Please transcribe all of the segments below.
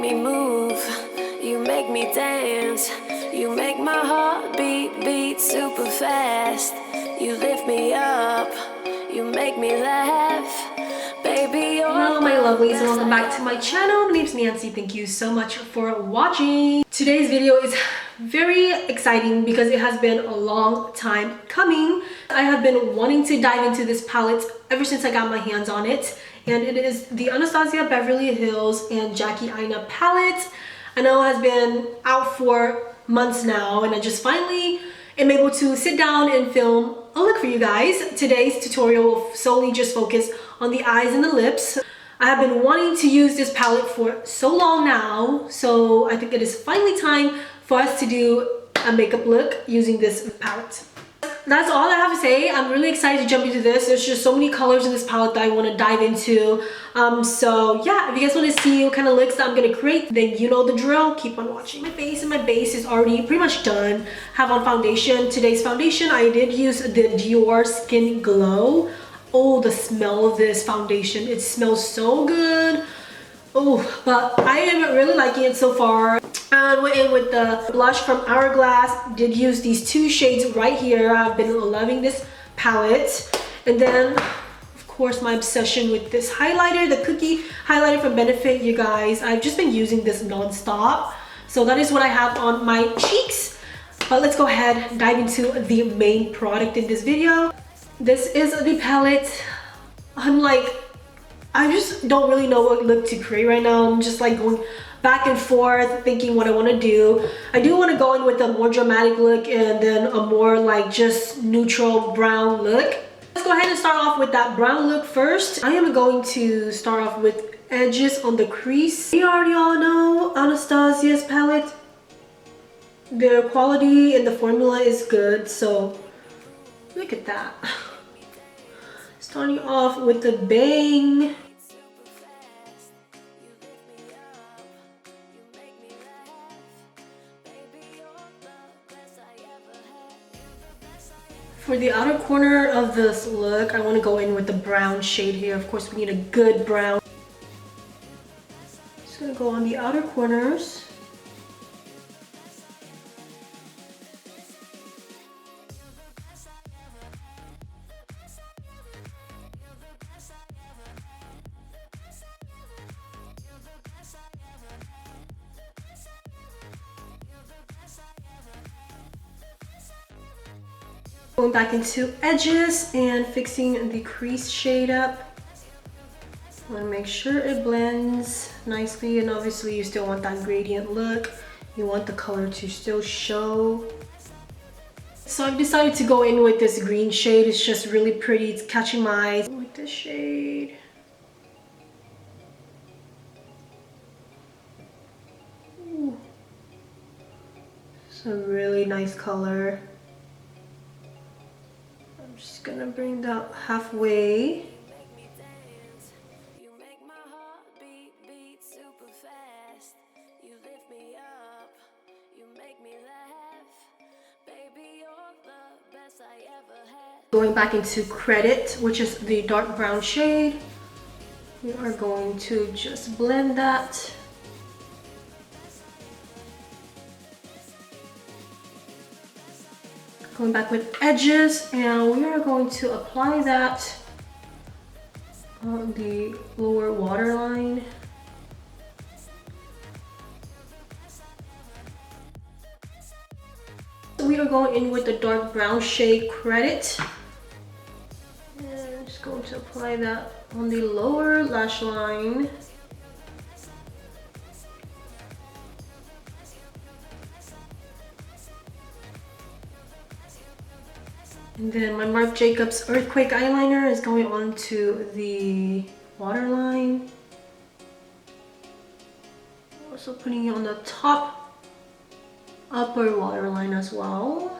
me move, you make me dance, you make my heart beat super fast. You lift me up, you make me laugh, baby. Hello my lovelies and welcome back to my channel. My name's Nancy. Thank you so much for watching. Today's video is very exciting because it has been a long time coming. I have been wanting to dive into this palette ever since I got my hands on it, and it is the Anastasia Beverly Hills and Jackie Aina palette. I know it has been out for months now, and I just finally am able to sit down and film a look for you guys. Today's tutorial will solely just focus on the eyes and the lips. I have been wanting to use this palette for so long now, so I think it is finally time for us to do a makeup look using this palette. That's all I have to say. I'm really excited to jump into this. There's just so many colors in this palette that I want to dive into. So yeah, if you guys want to see what kind of looks that I'm going to create, then you know the drill. Keep on watching. My face and my base is already pretty much done. Have on foundation. Today's foundation, I did use the Dior Skin Glow. Oh, the smell of this foundation. It smells so good. Oh, but I am really liking it so far. And went in with the blush from Hourglass. Did use these two shades right here. I've been loving this palette. And then, of course, my obsession with this highlighter, the Cookie highlighter from Benefit, you guys. I've just been using this non-stop. So that is what I have on my cheeks. But let's go ahead and dive into the main product in this video. This is the palette. I just don't really know what look to create right now. I'm just like going back and forth thinking what I want to do. I do want to go in with a more dramatic look and then a more like just neutral brown look. Let's go ahead and start off with that brown look first. I am going to start off with edges on the crease. You already all know Anastasia's palette. Their quality and the formula is good, so look at that. Starting off with the bang. For the outer corner of this look, I want to go in with the brown shade here. Of course, we need a good brown. Just gonna go on the outer corners. Going back into edges and fixing the crease shade up. I want to make sure it blends nicely, and obviously you still want that gradient look. You want the color to still show. So I've decided to go in with this green shade. It's just really pretty. It's catching my eyes. With this shade. Ooh. It's a really nice color. Just gonna bring that halfway. Going back into Credit, which is the dark brown shade. We are going to just blend that. Going back with edges, and we are going to apply that on the lower waterline. We are going in with the dark brown shade Credit. And I'm just going to apply that on the lower lash line. And then my Marc Jacobs Earthquake eyeliner is going on to the waterline. Also putting it on the top upper waterline as well.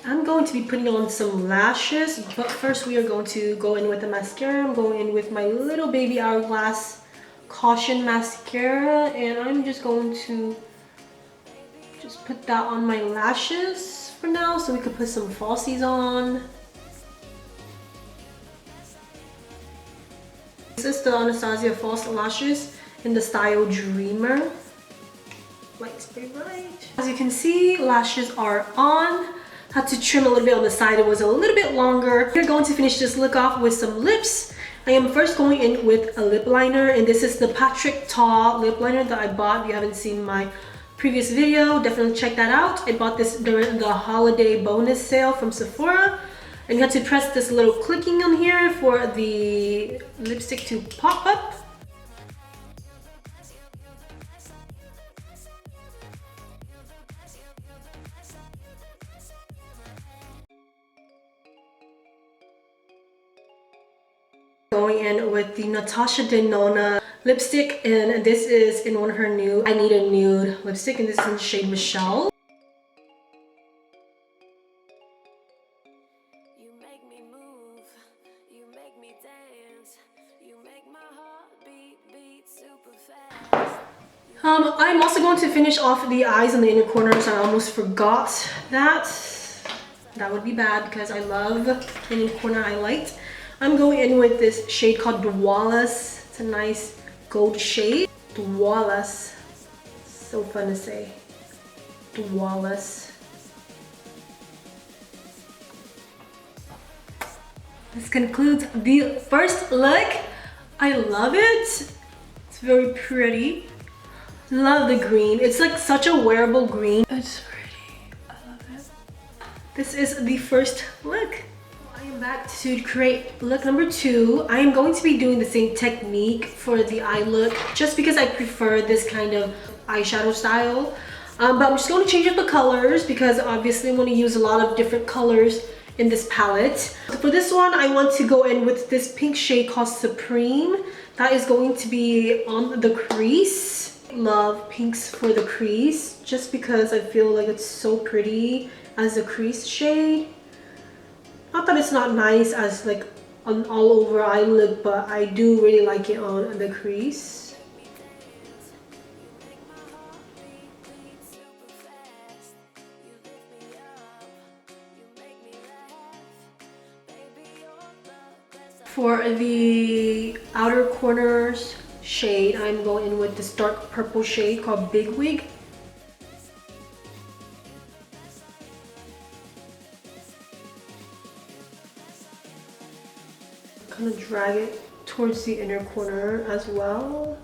I'm going to be putting on some lashes, but first we are going to go in with the mascara. I'm going in with my little baby Hourglass Caution mascara, and I'm just going to just put that on my lashes for now so we could put some falsies on. This is the Anastasia False Lashes in the style Dreamer. Light spray right. As you can see, lashes are on. Had to trim a little bit on the side. It was a little bit longer. We're going to finish this look off with some lips. I am first going in with a lip liner, and this is the Patrick Ta lip liner that I bought. If you haven't seen my previous video, definitely check that out. I bought this during the holiday bonus sale from Sephora, and you have to press this little clicking on here for the lipstick to pop up. Going in with the Natasha Denona lipstick, and this is in one of her new I Need a Nude lipstick, and this is in the shade Michelle. You make me move, you make me dance, you make my heart beat super fast. I'm also going to finish off the eyes on the inner corners. I almost forgot that. That would be bad because I love the inner corner highlight. I'm going in with this shade called Dwalas. It's a nice gold shade. Dwalas. So fun to say. Dwalas. This concludes the first look. I love it. It's very pretty. Love the green. It's like such a wearable green. It's pretty. I love it. This is the first look. I am back to create look number 2. I am going to be doing the same technique for the eye look just because I prefer this kind of eyeshadow style. But I'm just going to change up the colors because obviously I'm going to use a lot of different colors in this palette. For this one, I want to go in with this pink shade called Supreme. That is going to be on the crease. Love pinks for the crease just because I feel like it's so pretty as a crease shade. Not that it's not nice as like an all over eye look, but I do really like it on the crease. For the outer corners shade, I'm going in with this dark purple shade called Big Wig. Kind of drag it towards the inner corner as well.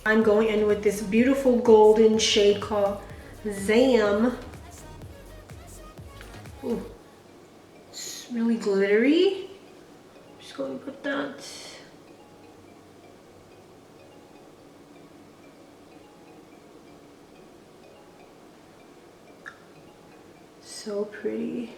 I'm going in with this beautiful golden shade called Zam. Ooh, it's really glittery. Just going to put that. So pretty.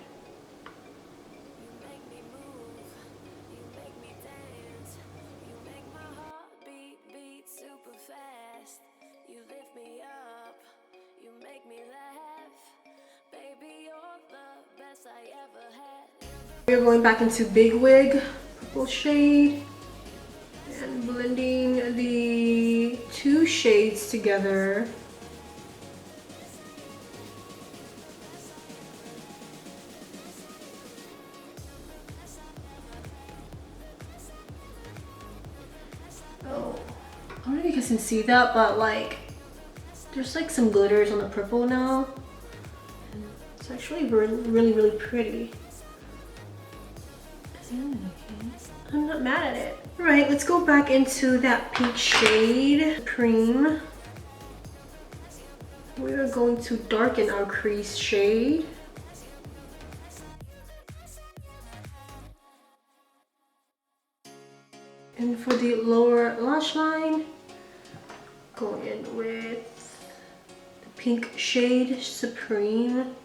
We're going back into Big Wig, purple shade, and blending the two shades together. Oh, I don't know if you guys can see that, but like, there's like some glitters on the purple now. It's actually really pretty. I'm not mad at it. All right, let's go back into that pink shade, Cream. We are going to darken our crease shade. And for the lower lash line, go in with the pink shade, Supreme.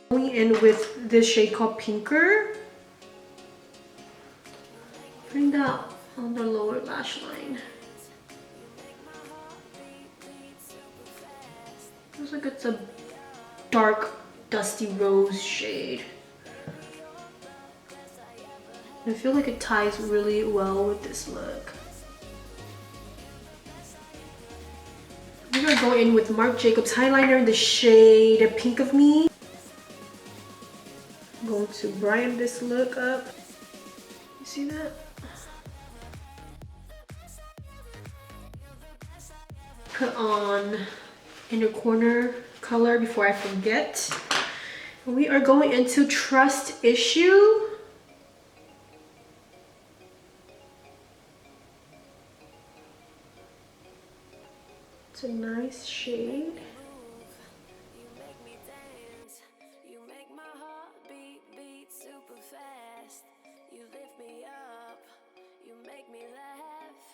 Going in with this shade called Pinker. Putting that on the lower lash line. Looks like it's a dark dusty rose shade. I feel like it ties really well with this look. We're gonna go in with Marc Jacobs highlighter in the shade Pink of Me. I'm going to brighten this look up. You see that? Put on inner corner color before I forget. We are going into Trust Issue. It's a nice shade.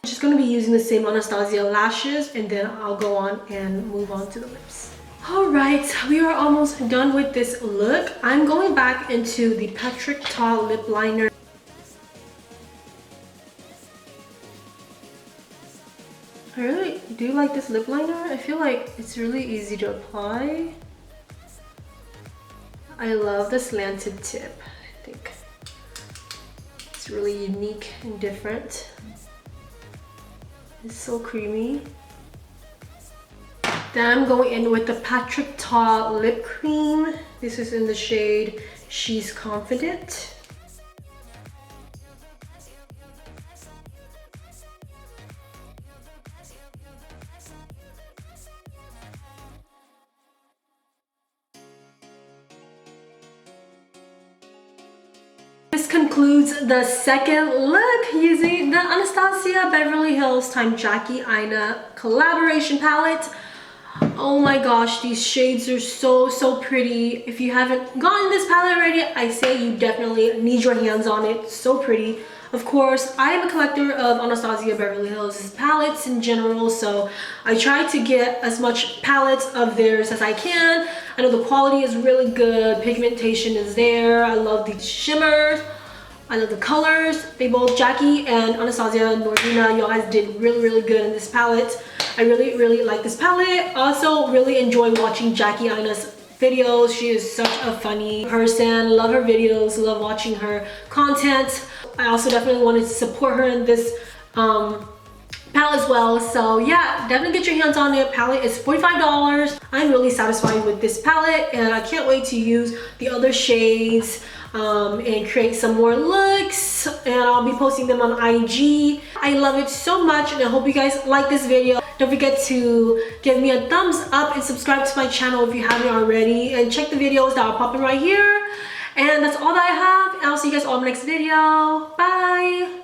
I'm just gonna be using the same Anastasia lashes, and then I'll go on and move on to the lips. All right, we are almost done with this look. I'm going back into the Patrick Ta lip liner. I really do like this lip liner. I feel like it's really easy to apply. I love the slanted tip. I think it's really unique and different. It's so creamy. Then I'm going in with the Patrick Ta lip cream. This is in the shade She's Confident. This concludes the second look using the Anastasia Beverly Hills x Jackie Aina collaboration palette. Oh my gosh, these shades are so pretty. If you haven't gotten this palette already, I say you definitely need your hands on it. It's so pretty. Of course, I am a collector of Anastasia Beverly Hills palettes in general, so I try to get as much palettes of theirs as I can. I know the quality is really good, pigmentation is there. I love these shimmers. I love the colors. They both, Jackie and Anastasia Nordina, you guys did really good in this palette. I really like this palette. Also really enjoy watching Jackie Aina's videos. She is such a funny person. Love her videos, love watching her content. I also definitely wanted to support her in this palette as well. So yeah, definitely get your hands on it. Palette is $45. I'm really satisfied with this palette, and I can't wait to use the other shades and create some more looks, and I'll be posting them on IG. I love it so much, and I hope you guys like this video. Don't forget to give me a thumbs up and subscribe to my channel if you haven't already, and check the videos that are popping right here. And that's all that I have, and I'll see you guys all in the next video. Bye.